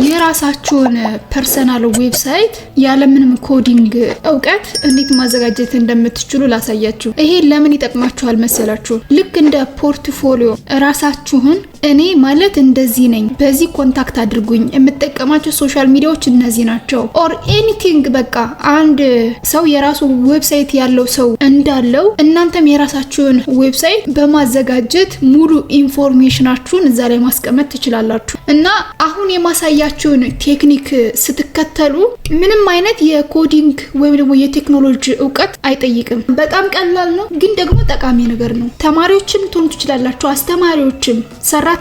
የራሳችሁን ፐርሰናል ዌብሳይት ያለምንም ኮዲንግ እውቀት እንዴት ማዘጋጀት እንደምትችሉ ላሳያችሁ። ይሄ ለምን ይጠቅማችኋል መሰላችሁ? ልክ እንደ ፖርትፎሊዮ ራሳችሁን እኔ ማለት እንደዚህ ነኝ፣ በዚህ ኮንታክት አድርጉኝ፣ የምጠቀማቸው ሶሻል ሚዲያዎች እነዚህ ናቸው ኦር ኤኒቲንግ በቃ አንድ ሰው የራሱ ዌብሳይት ያለው ሰው እንዳለው እናንተም የራሳችሁን ዌብሳይት በማዘጋጀት ሙሉ ኢንፎርሜሽናችሁን እዛ ላይ ማስቀመጥ ትችላላችሁ። እና አሁን የማሳያችሁን ቴክኒክ ስትከተሉ ምንም አይነት የኮዲንግ ወይም ደግሞ የቴክኖሎጂ እውቀት አይጠይቅም። በጣም ቀላል ነው፣ ግን ደግሞ ጠቃሚ ነገር ነው። ተማሪዎችም ትሆኑ ትችላላችሁ፣ አስተማሪዎችም፣ ሰራተኞችም፣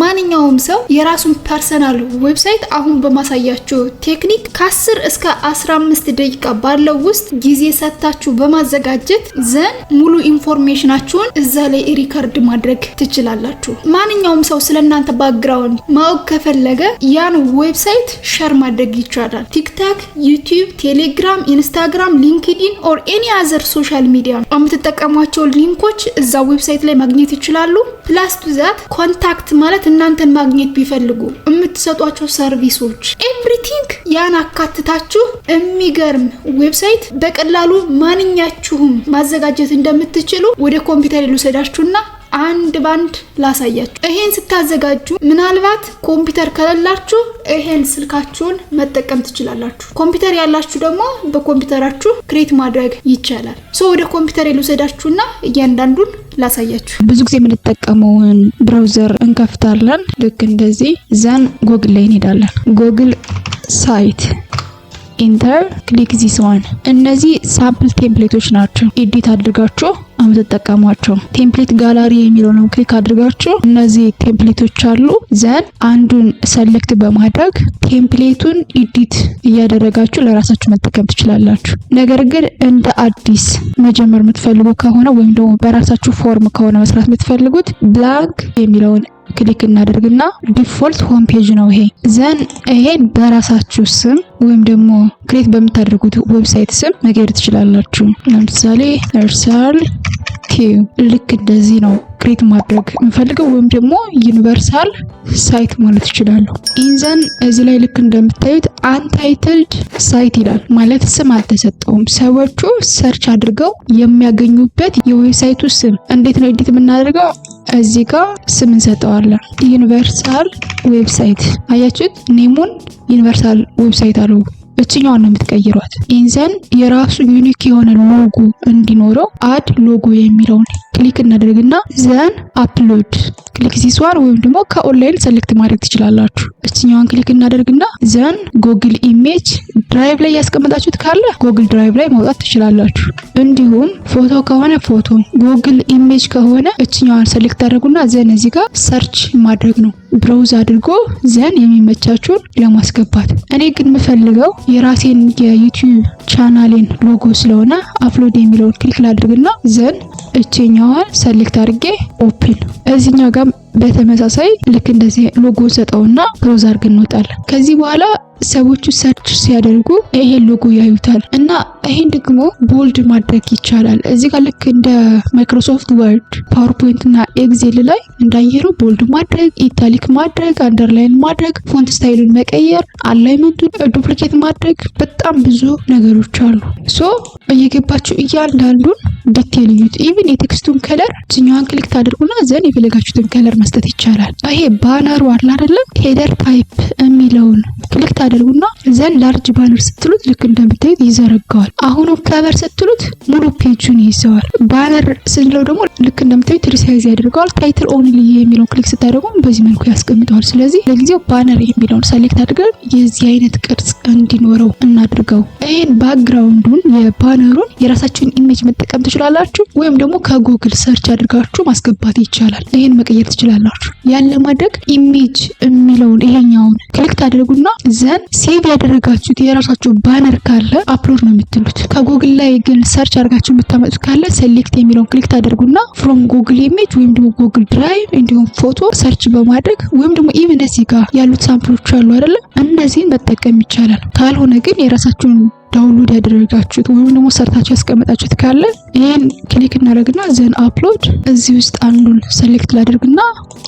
ማንኛውም ሰው የራሱን ፐርሰናል ዌብሳይት አሁን በማሳያችሁ ቴክኒክ ከ10 እስከ 15 ደቂቃ ባለው ውስጥ ጊዜ ሰጥታችሁ በማዘጋጀት ዘን ሙሉ ኢንፎርሜሽናችሁን እዛ ላይ ሪከርድ ማድረግ ትችላላችሁ። ማንኛውም ሰው ስለናንተ ባክግራውንድ ማወቅ ከፈለገ ያን ዌብሳይት ሼር ማድረግ ይቻላል። ቲክታክ፣ ዩቲዩብ፣ ቴሌግራም፣ ኢንስታግራም፣ ሊንክድኢን ኦር ኤኒ አዘር ሶሻል ሚዲያ የምትጠቀሟቸው ሊንኮች እዛ ዌብሳይት ላይ ማግኘት ይችላሉ። ፕላስ ቱ ዛት ኮንታክት ማለት እናንተን ማግኘት ቢፈልጉ የምትሰጧቸው ሰርቪሶች ኤቭሪቲንግ ያን አካትታችሁ የሚገርም ዌብሳይት በቀላሉ ማንኛችሁም ማዘጋጀት እንደምትችሉ ወደ ኮምፒውተር ልውሰዳችሁና አንድ ባንድ ላሳያችሁ። ይሄን ስታዘጋጁ ምናልባት ኮምፒውተር ከሌላችሁ ይሄን ስልካችሁን መጠቀም ትችላላችሁ። ኮምፒውተር ያላችሁ ደግሞ በኮምፒውተራችሁ ክሬት ማድረግ ይቻላል። ወደ ኮምፒውተር ልውሰዳችሁና እያንዳንዱን ላሳያችሁ። ብዙ ጊዜ የምንጠቀመውን ብራውዘር እንከፍታለን። ልክ እንደዚህ ዘን ጎግል ላይ እንሄዳለን። ጎግል ሳይት ኢንተር ክሊክ ዚስ ዋን። እነዚህ ሳምፕል ቴምፕሌቶች ናቸው። ኤዲት አድርጋችሁ አምትጠቀሟቸው። ቴምፕሌት ጋላሪ የሚለውን ክሊክ አድርጋችሁ እነዚህ ቴምፕሌቶች አሉ። ዘን አንዱን ሰሌክት በማድረግ ቴምፕሌቱን ኤዲት እያደረጋችሁ ለራሳችሁ መጠቀም ትችላላችሁ። ነገር ግን እንደ አዲስ መጀመር የምትፈልጉ ከሆነ ወይም ደግሞ በራሳችሁ ፎርም ከሆነ መስራት የምትፈልጉት ብላንክ የሚለውን ክሊክ እናደርግና ዲፎልት ሆም ፔጅ ነው ይሄ። ዘን ይሄን በራሳችሁ ስም ወይም ደግሞ ክሬት በምታደርጉት ዌብሳይት ስም መቀየር ትችላላችሁ። ለምሳሌ እርሳል ቲዩብ ልክ እንደዚህ ነው ክሬት ማድረግ እንፈልገው ወይም ደግሞ ዩኒቨርሳል ሳይት ማለት ይችላል። ኢንዘን እዚህ ላይ ልክ እንደምታዩት አንታይትልድ ሳይት ይላል። ማለት ስም አልተሰጠውም። ሰዎቹ ሰርች አድርገው የሚያገኙበት የዌብሳይቱ ስም። እንዴት ነው ኤዲት የምናደርገው? እዚህ ጋር ስም እንሰጠዋለን። ዩኒቨርሳል ዌብሳይት አያችሁት? ኔሙን ዩኒቨርሳል ዌብሳይት አለው። እችኛዋን ነው የምትቀይሯት። ኢንዘን የራሱ ዩኒክ የሆነ ሎጎ እንዲኖረው አድ ሎጎ የሚለውን ክሊክ እናደርግና ዘን አፕሎድ ክሊክ ዚስ ዋን ወይም ደግሞ ከኦንላይን ሰሌክት ማድረግ ትችላላችሁ። እችኛዋን ክሊክ እናደርግና ዘን ጉግል ኢሜጅ ድራይቭ ላይ ያስቀመጣችሁት ካለ ጉግል ድራይቭ ላይ ማውጣት ትችላላችሁ። እንዲሁም ፎቶ ከሆነ ፎቶ፣ ጉግል ኢሜጅ ከሆነ እችኛዋን ሰሌክት አድርጉና ዘን እዚህ ጋር ሰርች ማድረግ ነው። ብራውዝ አድርጎ ዘን የሚመቻችሁን ለማስገባት። እኔ ግን የምፈልገው የራሴን የዩቲዩብ ቻናሌን ሎጎ ስለሆነ አፕሎድ የሚለውን ክሊክ ላድርግና ዘን እችኛዋን ሰሌክት አድርጌ ኦፕን። እዚህኛው ጋር በተመሳሳይ ልክ እንደዚህ ሎጎ ሰጠውና ክሎዝ አድርገን እንወጣለን። ከዚህ በኋላ ሰዎቹ ሰርች ሲያደርጉ ይሄ ሎጎ ያዩታል እና ይሄን ደግሞ ቦልድ ማድረግ ይቻላል። እዚህ ጋር ልክ እንደ ማይክሮሶፍት ወርድ፣ ፓወርፖይንት እና ኤክሴል ላይ እንዳየሩ ቦልድ ማድረግ፣ ኢታሊክ ማድረግ፣ አንደርላይን ማድረግ፣ ፎንት ስታይሉን መቀየር፣ አላይመንቱን ዱፕሊኬት ማድረግ፣ በጣም ብዙ ነገሮች አሉ። እየገባችሁ እያንዳንዱን ዲቴል እዩት። ኢቭን የቴክስቱን ከለር እኛን ክሊክ ታደርጉና ዘን የፈለጋችሁትን ከለር መስጠት ይቻላል። ይሄ ባነሩ አለ አይደል? ሄደር ታይፕ የሚለውን ክሊክ ታደርጉና ዘን ላርጅ ባነር ስትሉት ልክ እንደምታዩት ይዘረጋዋል። አሁን ከቨር ስትሉት ሙሉ ፔጁን ይዘዋል። ባነር ስንለው ደግሞ ልክ እንደምታዩት ሪሳይዝ ያደርገዋል። ታይትል ኦንሊ የሚለውን ክሊክ ስታደርጉ በዚህ መልኩ ያስቀምጠዋል። ስለዚህ ለጊዜው ባነር የሚለውን ሰሌክት አድርገን የዚህ አይነት ቅርጽ እንዲኖረው እናድርገው። ይሄን ባክግራውንዱን የባነሩን የራሳችሁን ኢሜጅ መጠቀም ትችላላችሁ፣ ወይም ደግሞ ከጉግል ሰርች አድርጋችሁ ማስገባት ይቻላል። ይሄን መቀየር ትችላላችሁ። ያን ለማድረግ ኢሜጅ የሚለውን ይሄኛውን ክሊክ ታደርጉና ዘን ሴቭ ያደረጋችሁት የራሳችሁ ባነር ካለ አፕሎድ ነው የምትሉት። ከጉግል ላይ ግን ሰርች አድርጋችሁ የምታመጡት ካለ ሴሌክት የሚለውን ክሊክ ታደርጉና ፍሮም ጉግል ኢሜጅ ወይም ደግሞ ጉግል ድራይቭ እንዲሁም ፎቶ ሰርች በማድረግ ወይም ደግሞ ኢቭን እዚህ ጋር ያሉት ሳምፕሎች አሉ አይደለ? እነዚህን መጠቀም ይቻላል። ካልሆነ ግን የራሳችሁን ዳውንሎድ ያደረጋችሁት ወይም ደግሞ ሰርታችሁ ያስቀመጣችሁት ካለ ይሄን ክሊክ እናደርግና ዘን አፕሎድ እዚህ ውስጥ አንዱን ሴሌክት ላድርግና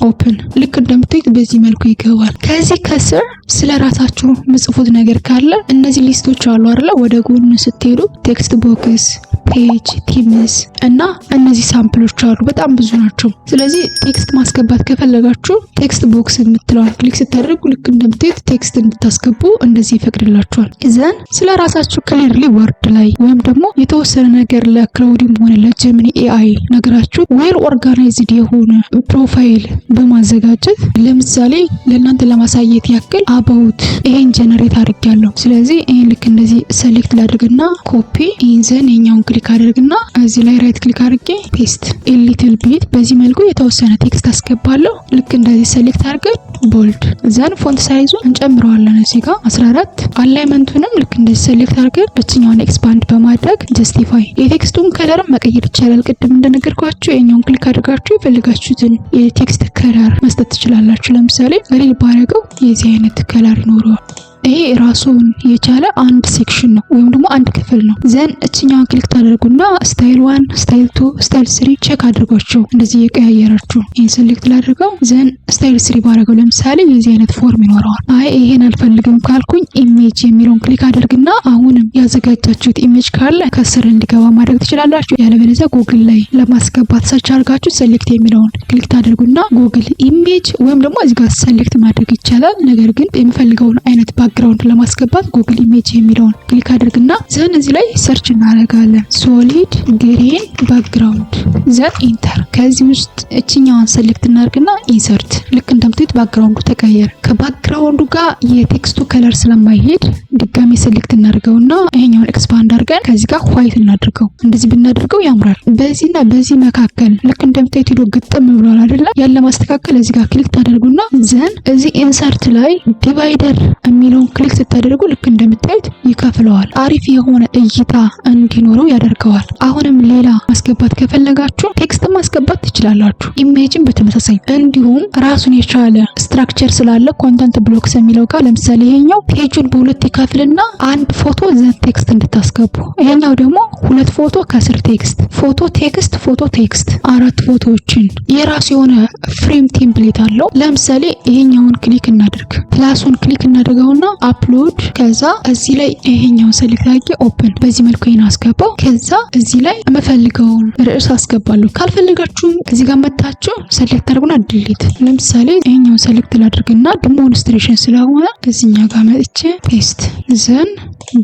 ኦፕን። ልክ እንደምታዩት በዚህ መልኩ ይገባል። ከዚህ ከስር ስለ ራሳችሁ ምጽፉት ነገር ካለ እነዚህ ሊስቶች አሉ አይደል? ወደ ጎን ስትሄዱ ቴክስት ቦክስ፣ ፔጅ፣ ቲምስ እና እነዚህ ሳምፕሎች አሉ። በጣም ብዙ ናቸው። ስለዚህ ቴክስት ማስገባት ከፈለጋችሁ ቴክስት ቦክስ የምትለዋል ክሊክ ስታደርጉ ልክ እንደምታዩት ቴክስት እንድታስገቡ እንደዚህ ይፈቅድላችኋል። ዘን ስለ ራሳችሁ ክሊርሊ ወርድ ላይ ወይም ደግሞ የተወሰነ ነገር ለክላውድም ሆነ ለጀሚኒ ኤአይ ነገራችሁ ዌል ኦርጋናይዝድ የሆነ ፕሮፋይል በማዘጋጀት ለምሳሌ ለእናንተ ለማሳየት ያክል አባውት ይሄን ጀነሬት አድርጌያለሁ። ስለዚህ ይሄን ልክ እንደዚህ ሴሌክት ላድርግና ኮፒ ኢንዘን የኛውን ክሊክ አድርግና እዚህ ላይ ራይት ክሊክ አድርጌ ፔስት ሊትል ቢት በዚህ መልኩ የተወሰነ ቴክስት አስገባለሁ። ልክ እንደዚህ ሴሌክት አድርገን ቦልድ ዘን ፎንት ሳይዙ እንጨምረዋለን እዚህ ጋር 14 አላይመንቱንም ልክ እንደዚህ ሴሌክት አድርገን እችኛውን ኤክስፓንድ በማድረግ ጀስቲፋይ የቴክስቱን ከለር መቀየር ይቻላል። ቅድም እንደነገርኳችሁ የኛውን ክሊክ አድርጋችሁ የፈልጋችሁትን የቴክስት ከለር መስጠት ትችላላችሁ። ለምሳሌ ሪል ባረገው የዚህ አይነት ከለር ይኖረዋል። ይሄ ራሱን የቻለ አንድ ሴክሽን ነው ወይም ደግሞ አንድ ክፍል ነው። ዘን እችኛውን ክሊክ ታደርጉና ስታይል 1 ስታይል 2 ስታይል 3 ቼክ አድርጓቸው እንደዚህ የቀያየራችሁ ይሄን ሴሌክት ላድርገው። ዘን ስታይል 3 ባረገው ለምሳሌ የዚህ አይነት ፎርም ይኖረዋል። አይ ይሄን አልፈልግም ካልኩኝ ኢሜጅ የሚለውን ክሊክ አድርግና አሁንም ያዘጋጃችሁት ኢሜጅ ካለ ከስር እንዲገባ ማድረግ ትችላላችሁ። ያለበለዚያ ጉግል ላይ ለማስገባት ሰርች አድርጋችሁ ሴሌክት የሚለውን ክሊክ ታደርጉና ጉግል ኢሜጅ ወይም ደግሞ እዚህ ጋር ሴሌክት ማድረግ ይቻላል። ነገር ግን የሚፈልገውን አይነት ባክግራውንድ ለማስገባት ጉግል ኢሜጅ የሚለውን ክሊክ አድርግና ዘን እዚህ ላይ ሰርች እናደርጋለን ሶሊድ ግሪን ባክግራውንድ ዘን ኢንተር። ከዚህ ውስጥ እችኛዋን ሴሌክት እናደርግና ኢንሰርት። ልክ እንደምታዩት ባክግራውንዱ ተቀየረ። ከባክግራውንዱ ጋር የቴክስቱ ከለር ስለማይሄድ ድጋሚ ሴሌክት እናደርገውና ይሄኛውን ኤክስፓንድ አድርገን ከዚህ ጋር ዋይት እናድርገው። እንደዚህ ብናደርገው ያምራል። በዚህና በዚህ መካከል ልክ እንደምታዩት ሄዶ ግጥም ብሏል አይደለ? ያለ ማስተካከል እዚህ ጋር ክሊክ ታደርጉና ዘን እዚህ ኢንሰርት ላይ ዲቫይደር የሚለው ክሊክ ስታደርጉ ልክ እንደምታዩት ይከፍለዋል። አሪፍ የሆነ እይታ እንዲኖረው ያደርገዋል። አሁንም ሌላ ማስገባት ከፈለጋችሁ ቴክስት ማስገባት ትችላላችሁ። ኢሜጅን በተመሳሳይ እንዲሁም ራሱን የቻለ ስትራክቸር ስላለ ኮንተንት ብሎክስ የሚለው ጋር ለምሳሌ ይሄኛው ፔጁን በሁለት ይከፍልና አንድ ፎቶ ዘን ቴክስት እንድታስገቡ፣ ይሄኛው ደግሞ ሁለት ፎቶ ከስር ቴክስት፣ ፎቶ ቴክስት፣ ፎቶ ቴክስት፣ አራት ፎቶዎችን የራሱ የሆነ ፍሬም ቴምፕሌት አለው። ለምሳሌ ይሄኛውን ክሊክ እናድርግ፣ ፕላሱን ክሊክ እናደርገውና አፕሎድ ከዛ እዚህ ላይ ይሄኛውን ሴሌክት አድርጌ ኦፕን በዚህ መልኩ ይሄን አስገባው። ከዛ እዚህ ላይ የምፈልገውን ርዕስ አስገባለሁ። ካልፈልጋችሁም እዚህ ጋር መታችሁ ሴሌክት አድርጉና ዲሊት። ለምሳሌ ይሄኛውን ሴሌክት ላድርግና ዲሞንስትሬሽን ስለሆነ እዚህኛው ጋር መጥቼ ፔስት ዘን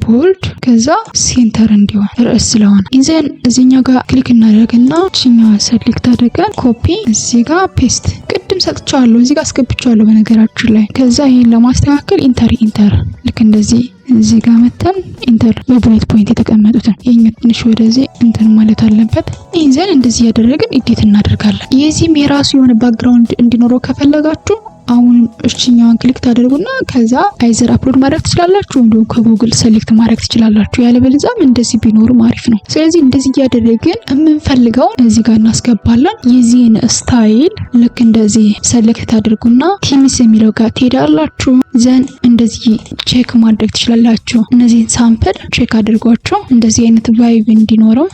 ቦልድ ከዛ ሴንተር እንዲሆን ርዕስ ስለሆነ ኢንዘን እዚህኛው ጋር ክሊክ እናደርግና እቺኛውን ሴሌክት አድርገን ኮፒ እዚህ ጋር ፔስት። ቅድም ሰጥቻለሁ እዚህ ጋር አስገብቻለሁ በነገራችን ላይ። ከዛ ይሄን ለማስተካከል ኢንተር ልክ እንደዚህ እዚህ ጋር መተን ኢንተር በቡሌት ፖይንት የተቀመጡትን ይሄኛው ትንሽ ወደዚህ እንትን ማለት አለበት። ኢንዘን እንደዚህ ያደረግን ኤዲት እናደርጋለን። የዚህም የራሱ የሆነ ባክግራውንድ እንዲኖረው ከፈለጋችሁ አሁን እቺኛውን ክሊክ ታደርጉና ከዛ አይዘር አፕሎድ ማድረግ ትችላላችሁ እንዲሁ ከጉግል ሴሌክት ማድረግ ትችላላችሁ። ያለበለዚያም እንደዚህ ቢኖርም አሪፍ ነው። ስለዚህ እንደዚህ እያደረግን የምንፈልገውን እዚህ ጋር እናስገባለን። የዚህን ስታይል ልክ እንደዚህ ሴሌክት ታደርጉና ቲምስ የሚለው ጋር ትሄዳላችሁ። ዘን እንደዚህ ቼክ ማድረግ ትችላላችሁ። እነዚህን ሳምፕል ቼክ አድርጓቸው እንደዚህ አይነት ቫይብ እንዲኖረው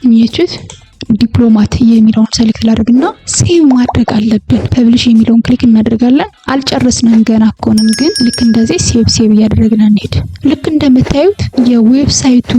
የሚችት ዲፕሎማት የሚለውን ሴሌክት ላድርግና ሴቭ ማድረግ አለብን። ፐብሊሽ የሚለውን ክሊክ እናደርጋለን። አልጨረስንም ገና ኮንን ግን ልክ እንደዚህ ሴቭ እያደረግን እንሄድ። ልክ እንደምታዩት የዌብሳይቱ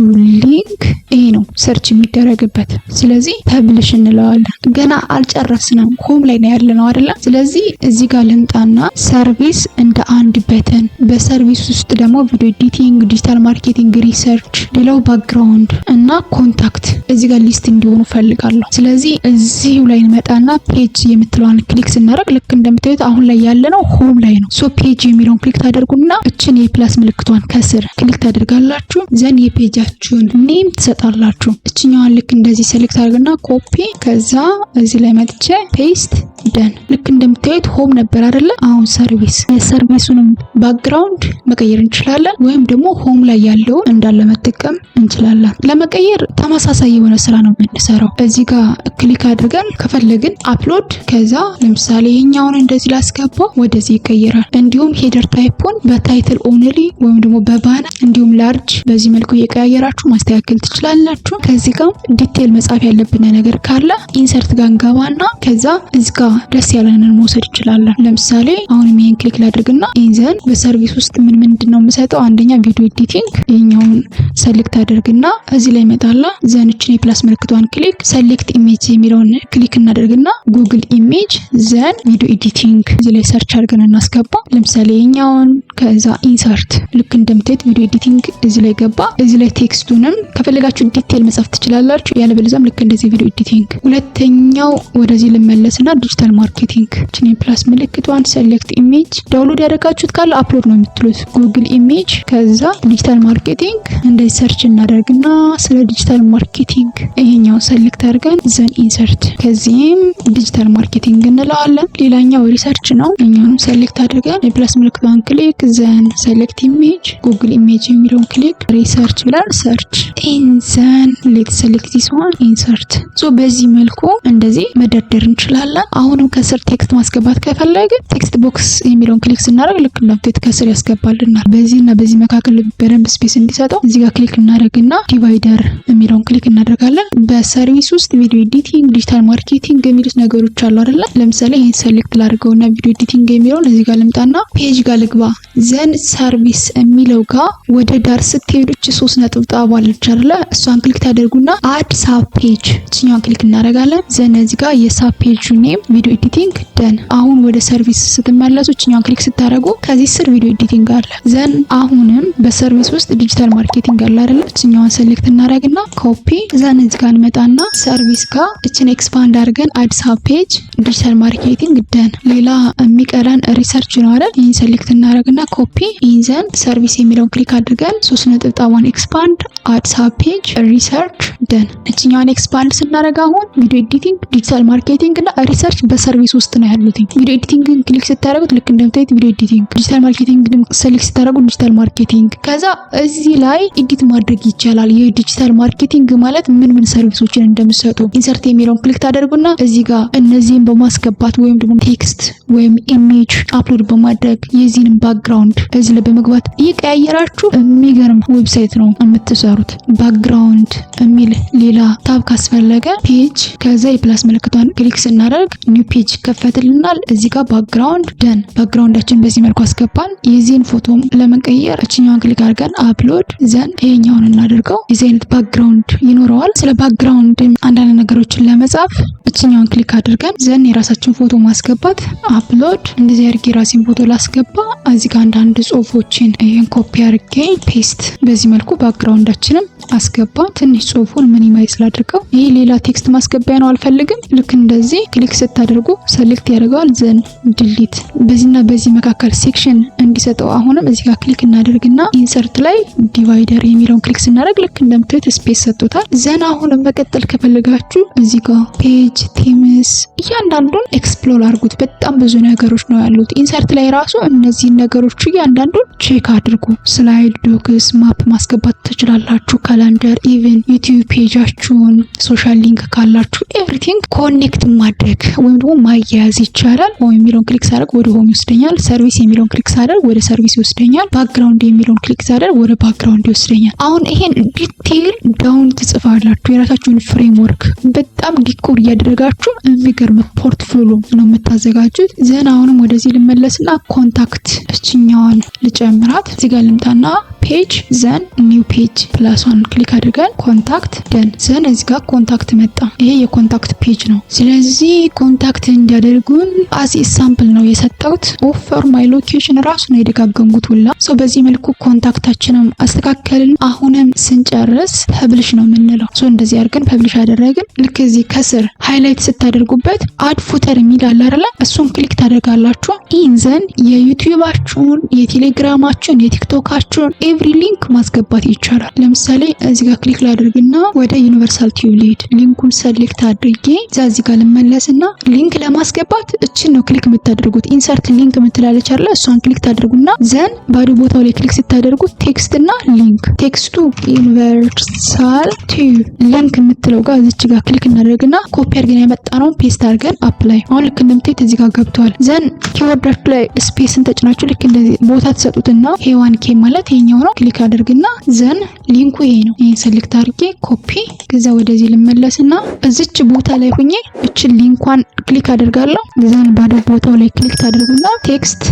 ሊንክ ይሄ ነው ሰርች የሚደረግበት። ስለዚህ ፐብሊሽ እንለዋለን። ገና አልጨረስንም፣ ሆም ላይ ነው ያለነው አይደለ? ስለዚህ እዚህ ጋር ልምጣና ሰርቪስ እንደ አንድ በተን፣ በሰርቪስ ውስጥ ደግሞ ቪዲዮ ኤዲቲንግ፣ ዲጂታል ማርኬቲንግ፣ ሪሰርች፣ ሌላው ባክግራውንድ እና ኮንታክት እዚህ ጋር ሊስት እንዲሆኑ ፈልጋለሁ። ስለዚህ እዚሁ ላይ እንመጣና ፔጅ የምትለዋን ክሊክ ስናደርግ ልክ እንደምታዩት አሁን ላይ ያለነው ሆም ላይ ነው። ሶ ፔጅ የሚለውን ክሊክ ታደርጉና እችን የፕላስ ምልክቷን ከስር ክሊክ ታደርጋላችሁ። ዘን የፔጃችሁን ኔም ትሰጣላችሁ። እችኛዋን ልክ እንደዚህ ሴሌክት አድርግና ኮፒ ከዛ እዚህ ላይ መጥቼ ፔስት ደን። ልክ እንደምታዩት ሆም ነበር አይደለ? አሁን ሰርቪስ። የሰርቪሱንም ባክግራውንድ መቀየር እንችላለን፣ ወይም ደግሞ ሆም ላይ ያለውን እንዳለ መጠቀም እንችላለን። ለመቀየር ተመሳሳይ የሆነ ስራ ነው የምንሰራው። እዚህ ጋር ክሊክ አድርገን ከፈለግን አፕሎድ፣ ከዛ ለምሳሌ ይሄኛውን እንደዚህ ላስገባው ወደዚህ ይቀየራል። እንዲሁም ሄደር ታይፑን በታይትል ኦንሊ ወይም ደግሞ በባነር እንዲሁም ላርጅ በዚህ መልኩ እየቀያየራችሁ ማስተካከል ትችላላችሁ። ከዚህ ጋር ዲቴል መጻፍ ያለብን ነገር ካለ ኢንሰርት ጋር እንገባና ከዛ እዚህ ጋር ደስ ያለንን መውሰድ እንችላለን። ለምሳሌ አሁን ይሄን ክሊክ ላድርግና ኢንዘን በሰርቪስ ውስጥ ምንድን ነው የምሰጠው? አንደኛ ቪዲዮ ኤዲቲንግ፣ ይሄኛውን ሰሌክት አድርግና እዚህ ላይ ይመጣላ። ዘን እቺን የፕላስ ምልክቷን ክሊክ ሰሌክት ኢሜጅ የሚለውን ክሊክ እናደርግና ጉግል ኢሜጅ ዘን ቪዲዮ ኤዲቲንግ እዚህ ላይ ሰርች አድርገን እናስገባ። ለምሳሌ ይሄኛውን ከዛ ኢንሰርት። ልክ እንደምታዩት ቪዲዮ ኤዲቲንግ እዚህ ላይ ገባ። እዚህ ላይ ቴክስቱንም ከፈለጋችሁ ዲቴል መጻፍ ትችላላችሁ፣ ያለበለዚያም ልክ እንደዚህ ቪዲዮ ኤዲቲንግ። ሁለተኛው ወደዚህ ልመለስና ዲጂታል ማርኬቲንግ እቺን ፕላስ ምልክቷን ሰሌክት ኢሜጅ ዳውንሎድ ያደረጋችሁት ካለ አፕሎድ ነው የምትሉት ጉግል ኢሜጅ ከዛ ዲጂታል ማርኬቲንግ እንደዚህ ሰርች እናደርግና ስለ ዲጂታል ማርኬቲንግ ይሄኛው ሰሌክት አድርገን ዘን ኢንሰርት ከዚህም ዲጂታል ማርኬቲንግ እንለዋለን። ሌላኛው ሪሰርች ነው። እኛንም ሰሌክት አድርገን የፕላስ ምልክቷን ክሊክ ዘን ሰሌክት ኢሜጅ ጉግል ኢሜጅ የሚለውን ክሊክ ሪሰርች ብለን ሰርች ኢንዘን ሌት ሰሌክት ዚስ ዋን ኢንሰርት። ሶ በዚህ መልኩ እንደዚህ መደርደር እንችላለን። አሁንም ከስር ቴክስት ማስገባት ከፈለግን ቴክስት ቦክስ የሚለውን ክሊክ ስናደርግ ልክ እንደምታዩት ከስር ያስገባልናል። በዚህና በዚህ መካከል በደንብ ስፔስ እንዲሰጠው እዚህ ጋር ክሊክ እናደርግና ዲቫይደር የሚለውን ክሊክ እናደርጋለን። በሰርቪስ ውስጥ ቪዲዮ ኤዲቲንግ፣ ዲጂታል ማርኬቲንግ የሚሉት ነገሮች አሉ አይደለ? ለምሳሌ ይሄን ሰሌክት ላድርገውና ቪዲዮ ኤዲቲንግ የሚለውን እዚህ ጋር ልምጣና ፔጅ ጋር ልግባ። ዘን ሰርቪስ የሚለው ጋር ወደ ዳር ስትሄዱ እቺ 3 ነጥብ አለች አይደለ? እሷን ክሊክ ታደርጉና አድ ሳብ ፔጅ እቺኛውን ክሊክ እናደርጋለን። ዘን እዚህ ጋር የሳብ ፔጁ ኔም ቪዲዮ ኤዲቲንግ ደን። አሁን ወደ ሰርቪስ ስትመለሱ እኛን ክሊክ ስታደርጉ ከዚህ ስር ቪዲዮ ኤዲቲንግ አለ። ዘን አሁንም በሰርቪስ ውስጥ ዲጂታል ማርኬቲንግ አለ አይደል? እኛን ሰሌክት እናደርግና ኮፒ ዘን እዚህ ጋር እንመጣና ሰርቪስ ጋር እችን ኤክስፓንድ አድርገን አዲስ ሀብ ፔጅ ዲጂታል ማርኬቲንግ ደን። ሌላ የሚቀረን ሪሰርች ነው አይደል? ይሄን ሰሌክት እናደርግና ኮፒ ኢንዘን ሰርቪስ የሚለውን ክሊክ አድርገን 3.1 ኤክስፓንድ አዲስ ሀብ ፔጅ ሪሰርች ደን። እኛን ኤክስፓንድ ስናደርግ አሁን ቪዲዮ ኤዲቲንግ፣ ዲጂታል ማርኬቲንግ እና ሪሰርች በሰርቪስ ውስጥ ነው ያሉት። ቪዲዮ ኤዲቲንግን ክሊክ ስታደርጉት ልክ እንደምታዩት ቪዲዮ ኤዲቲንግ፣ ዲጂታል ማርኬቲንግ ሰሌክት ስታደርጉ ዲጂታል ማርኬቲንግ። ከዛ እዚህ ላይ ኤዲት ማድረግ ይቻላል። የዲጂታል ማርኬቲንግ ማለት ምን ሰርቪሶችን እንደምትሰጡ ኢንሰርት የሚለውን ክሊክ ታደርጉና እዚህ ጋር እነዚህን በማስገባት ወይም ደግሞ ቴክስት ወይም ኢሜጅ አፕሎድ በማድረግ የዚህን ባክግራውንድ እዚህ ላይ በመግባት እየቀያየራችሁ የሚገርም ዌብሳይት ነው የምትሰሩት። ባክግራውንድ የሚል ሌላ ታብ ካስፈለገ ፔጅ ከዛ የፕላስ ምልክቷን ክሊክ ስናደርግ ኒው ፔጅ ከፈትልናል። እዚህ ጋር ባክግራውንድ ደን። ባክግራውንዳችን በዚህ መልኩ አስገባን። የዚህን ፎቶም ለመቀየር እችኛዋን ክሊክ አድርገን አፕሎድ ዘን ይሄኛውን እናደርገው። የዚህ አይነት ባክግራውንድ ይኖረዋል። ስለ ባክግራውንድ አንዳንድ ነገሮችን ለመጻፍ እችኛዋን ክሊክ አድርገን ዘን የራሳችን ፎቶ ማስገባት አፕሎድ። እንደዚህ አድርጌ የራሴን ፎቶ ላስገባ። እዚህ ጋር አንዳንድ ጽሁፎችን ይሄን ኮፒ አድርጌ ፔስት በዚህ መልኩ ባክግራውንዳችንም አስገባ። ትንሽ ጽሁፉን ሚኒማይዝ ላድርገው። ይሄ ሌላ ቴክስት ማስገቢያ ነው አልፈልግም። ልክ እንደዚህ ክሊክ ስታደርጉ ሰሌክት ያደርገዋል ዘን ዲሊት። በዚህና በዚህ መካከል ሴክሽን እንዲሰጠው አሁንም እዚህ ጋር ክሊክ እናደርግና ኢንሰርት ላይ ዲቫይደር የሚለውን ክሊክ ስናደርግ ልክ እንደምታዩት ስፔስ ሰጥቶታል። ዘን አሁንም መቀጠል ከፈለጋችሁ እዚህ ጋር ፔጅ ቴምስ እያንዳንዱን ኤክስፕሎር አድርጉት። በጣም ብዙ ነገሮች ነው ያሉት። ኢንሰርት ላይ ራሱ እነዚህ ነገሮች እያንዳንዱን ቼክ አድርጉ። ስላይድ፣ ዶክስ፣ ማፕ ማስገባት ትችላላችሁ። ካላንደር፣ ኢቨን ዩቲዩብ ፔጃችሁን፣ ሶሻል ሊንክ ካላችሁ ኤቭሪቲንግ ኮኔክት ማድረግ ወይም ደግሞ ማያያዝ ይቻላል። ሆም የሚለውን ክሊክ ሳደርግ ወደ ሆም ይወስደኛል። ሰርቪስ የሚለውን ክሊክ ሳደርግ ወደ ሰርቪስ ይወስደኛል። ባክግራውንድ የሚለውን ክሊክ ሳደርግ ወደ ባክግራውንድ ይወስደኛል። አሁን ይሄን ዲቴይል ዳውን ትጽፋላችሁ። የራሳችሁን ፍሬምወርክ በጣም ዲኮር እያደረጋችሁ የሚገርም ፖርትፎሊዮ ነው የምታዘጋጁት። ዘን አሁንም ወደዚህ ልመለስና ኮንታክት እችኛዋን ልጨምራት። እዚህ ጋር ልምጣና ፔጅ ዘን ኒው ፔጅ ፕላሷን ክሊክ አድርገን ኮንታክት ደን። ዘን እዚህ ጋር ኮንታክት መጣ። ይሄ የኮንታክት ፔጅ ነው። ስለዚህ ኮንታክት እንዲያደርጉን አስ ኤግዛምፕል ነው የሰጠሁት። ኦፈር ማይ ሎኬሽን ራሱ ነው የደጋገምኩት ሁላ። ሶ በዚህ መልኩ ኮንታክታችንን አስተካከልን። አሁንም ስንጨርስ ፐብሊሽ ነው የምንለው። ሶ እንደዚህ አድርገን ፐብሊሽ አደረግን። ልክ እዚህ ከስር ሃይላይት ስታደርጉበት አድ ፉተር የሚል አለ አይደል? እሱን ክሊክ ታደርጋላችሁ። ኢንዘን የዩቲዩባችሁን፣ የቴሌግራማችሁን፣ የቲክቶካችሁን ኤቭሪ ሊንክ ማስገባት ይቻላል። ለምሳሌ እዚህ ጋር ክሊክ ላድርግና ወደ ዩኒቨርሳል ቲዩብ ሊድ ሊንኩን ሰሌክት አድርጌ እዚህ ጋር ልመለስና ሊንክ ለማስገባት እችን ነው ክሊክ የምታደርጉት። ኢንሰርት ሊንክ የምትላለች አይደል? እሷን ክሊክ ታደርጉና ዘን ባዶ ቦታው ላይ ክሊክ ስታደርጉት ቴክስት እና ሊንክ ቴክስቱ ዩኒቨርሳል ቲዩብ ሊንክ የምትለው ጋር እዚች ጋር ክሊክ እናደርግና ኮፒ አድርገን ያመጣነውን ፔስት አድርገን አፕላይ። አሁን ልክ እንደምታዩት እዚህ ጋር ገብቷል። ዘን ኪወርዳችሁ ላይ ስፔስን ተጭናችሁ ልክ እንደዚህ ቦታ ተሰጡትና ሄዋን ኬ ማለት ይሄኛው ነው። ክሊክ አድርግና ዘን ሊንኩ ይሄ ነው። ይሄን ሰሌክት አድርጌ ኮፒ ከዛ ወደዚህ ልመለስና እዚች ቦታ ላይ ሆኜ እችን ሊንኳን ክሊክ አደርጋለሁ። ዘን ባዶ ቦታው ላይ ክሊክ ታደርጉና ቴክስት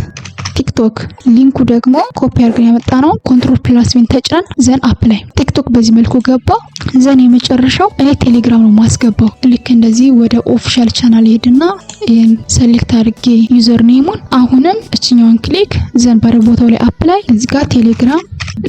ቲክቶክ ሊንኩ ደግሞ ኮፒ አድርገን ያመጣነው ኮንትሮል+ን ተጭነን ዘን አፕላይ። ቲክቶክ በዚህ መልኩ ገባ። ዘን የመጨረሻው እኔ ቴሌግራም ነው ማስገባው። ልክ እንደዚህ ወደ ኦፊሻል ቻናል ሄድና ይሄን ሰሌክት አድርጌ ዩዘር ኔሙን አሁንም እችኛውን ክሊክ ዘን ባዶ ቦታው ላይ አፕላይ እዚህ ጋር ቴሌግራም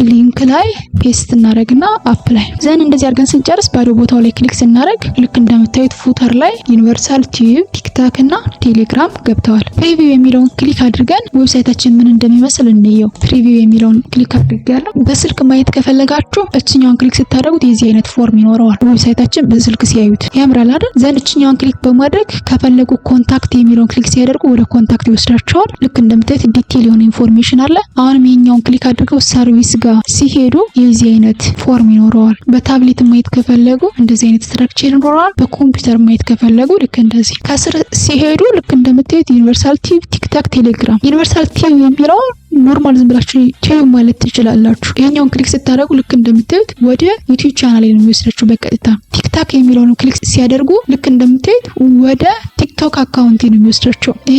ሊንክ ላይ ፔስት እናደርግና አፕላይ። ዘን እንደዚህ አድርገን ስንጨርስ ባዶ ቦታው ላይ ክሊክ ስናደርግ ልክ እንደምታዩት ፉተር ላይ ዩኒቨርሳል ቲዩብ ቲክታክ እና ቴሌግራም ገብተዋል። ፕሪቪው የሚለውን ክሊክ አድርገን ዌብሳይታችን ምን እንደሚመስል እንየው። ፕሪቪው የሚለውን ክሊክ አድርጋለሁ። በስልክ ማየት ከፈለጋችሁ እችኛውን ክሊክ ስታደርጉት የዚህ አይነት ፎርም ይኖረዋል። ዌብሳይታችን በስልክ ሲያዩት ያምራል አይደል? ዘን እችኛውን ክሊክ በማድረግ ከፈለጉ ኮንታክት የሚለውን ክሊክ ሲያደርጉ ወደ ኮንታክት ይወስዳቸዋል። ልክ እንደምታዩት ዲቴል የሆነ ኢንፎርሜሽን አለ። አሁንም ይሄኛውን ክሊክ አድርገው ሰርቪስ ጋር ሲሄዱ የዚህ አይነት ፎርም ይኖረዋል። በታብሌት ማየት ከፈለጉ እንደዚህ አይነት ስትራክቸር ይኖረዋል። በኮምፒውተር ማየት ከፈለጉ ልክ እንደዚህ ከስር ሲሄዱ ልክ እንደምታዩት ዩኒቨርሳል ቲዩብ ቲክታክ ቴሌግራም ዩኒቨርሳል ቲዩብ የሚለው ኖርማል ዝም ብላችሁ ቲዩብ ማለት ትችላላችሁ። ይሄኛውን ክሊክ ስታደርጉ ልክ እንደምታዩት ወደ ዩቲዩብ ቻናል ላይ ነው የሚወስዳችሁ በቀጥታ። ቲክታክ የሚለውን ክሊክ ሲያደርጉ ልክ እንደምታዩት ወደ ቲክቶክ አካውንት ነው የሚወስዳቸው። ይሄ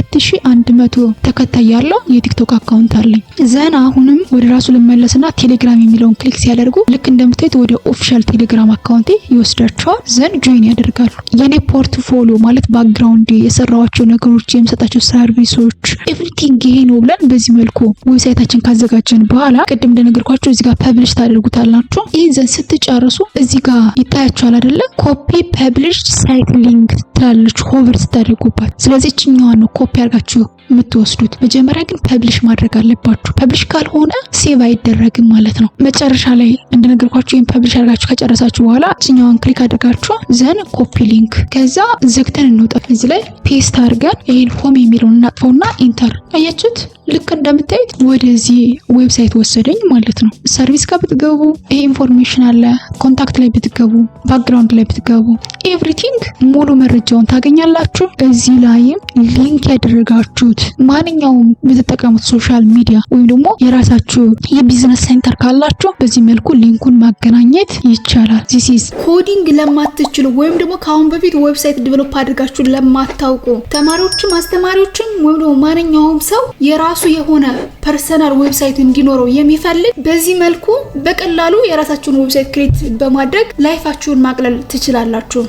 64100 ተከታይ ያለው የቲክቶክ አካውንት አለኝ። ዘና አሁንም ወደ ራሱ ልመለስና ቴሌግራም የሚለውን ክሊክ ሲያደርጉ ልክ እንደምታዩት ወደ ኦፊሻል ቴሌግራም አካውንቴ ይወስዳቸዋል። ዘን ጆይን ያደርጋሉ። የኔ ፖርትፎሊዮ ማለት ባክግራውንድ የሰራዋቸው ነገሮች የምሰጣቸው ሰርቪሶች ኤቭሪቲንግ ይሄ ነው ብለን በዚህ መልኩ ዌብሳይታችን ካዘጋጀን በኋላ ቅድም እንደነገርኳችሁ እዚህ ጋር ፐብሊሽ ታደርጉታላችሁ። ይሄን ዘን ስትጨርሱ እዚህ ጋር ይታያችኋል አይደለ? ኮፒ ፐብሊሽ ሳይት ሊንክ ትላለች ሆቨር ስታደርጉባት። ስለዚህ እችኛዋን ነው ኮፒ አድርጋችሁ የምትወስዱት። መጀመሪያ ግን ፐብሊሽ ማድረግ አለባችሁ። ፐብሊሽ ካልሆነ ሴቭ አይደረግም ማለት ነው። መጨረሻ ላይ እንደነገርኳችሁ ይሄን ፐብሊሽ አድርጋችሁ ከጨረሳችሁ በኋላ እችኛዋን ክሊክ አድርጋችሁ ዘን ኮፒ ሊንክ ከዛ ዘግተን እንውጣ። እዚህ ላይ ፔስት አድርገን ይሄን ሆም የሚለውን እናጥፈውና ኢንተር። አያችሁት? ልክ እንደምታዩት ወደዚህ ዌብሳይት ወሰደኝ ማለት ነው። ሰርቪስ ጋር ብትገቡ ይሄ ኢንፎርሜሽን አለ። ኮንታክት ላይ ብትገቡ፣ ባክግራውንድ ላይ ብትገቡ ኤቭሪቲንግ ሙሉ መረጃውን ታገኛላችሁ። እዚህ ላይም ሊንክ ያደረጋችሁት ማንኛውም የምትጠቀሙት ሶሻል ሚዲያ ወይም ደግሞ የራሳችሁ የቢዝነስ ሴንተር ካላችሁ በዚህ መልኩ ሊንኩን ማገናኘት ይቻላል። ዚስ ኢዝ ኮዲንግ ለማትችሉ ወይም ደግሞ ከአሁን በፊት ዌብሳይት ዲቨሎፕ አድርጋችሁ ለማታውቁ ተማሪዎችም አስተማሪዎችም ወይም ደግሞ ማንኛውም ሰው የራሱ የሆነ ፐርሰናል ዌብሳይት እንዲኖረው የሚፈልግ በዚህ መልኩ በቀላሉ የራሳችሁን ዌብሳይት ክሬት በማድረግ ላይፋችሁን ማቅለል ትችላላችሁ።